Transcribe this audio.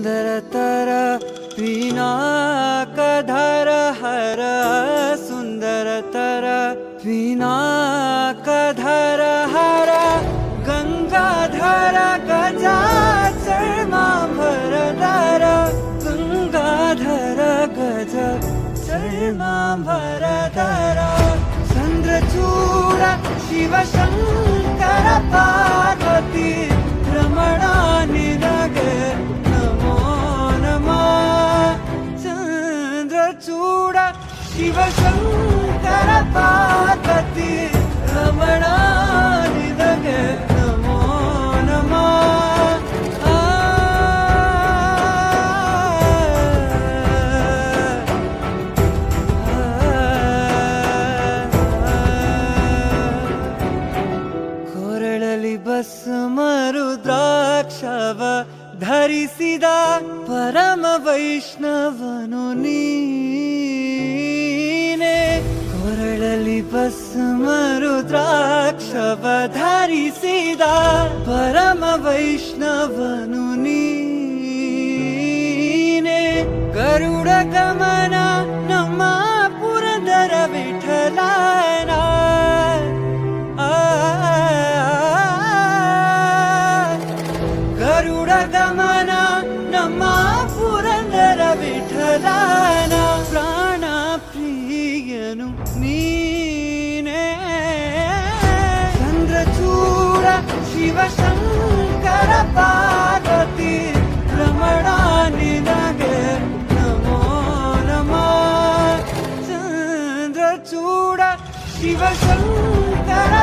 सुन्दरतर पिनाकधर हर सुन्दरतर पिनाकधर हर गंगाधर गजाचर्माम्बरधर गंगाधर गज चर्माम्बरधर चन्द्रचूड शिवशङ्कर पार्वती रमणा निनगे नमो नमः चन्द्रचूड शिवशङ्कर पार्वती रमणा निनगे नमो नमः ಕೊರಳಲಿ ಭಸ್ಮ ರುದ್ರಾಕ್ಷವ ಧರಿಸಿದ ಪರಮ ವೈಷ್ಣವನು ನೀನೆ ಕೊರಳಲಿ ಭಸ್ಮ ರುದ್ರಾಕ್ಷವ ಧರಿಸಿದ ಪರಮ ವೈಷ್ಣವನು ನೀನೆ ಗರುಡ ಗಮನ ನಮ್ಮ ಪುರಂದರ ವಿಠಲನ ಗರುಡ ಗಮನ ನಮ್ಮ ಪುರಂದರ ವಿಠಲನ ಪ್ರಾಣ ಪ್ರಿಯನು ನೀನೇ ಚಂದ್ರಚೂಡ ಶಿವಶಂಕರ ಪಾರ್ವತಿ ರಮಣ ನಿನಗೆ ನಮೋ ನಮಃ ಚಂದ್ರಚೂಡ ಶಿವಶಂಕರ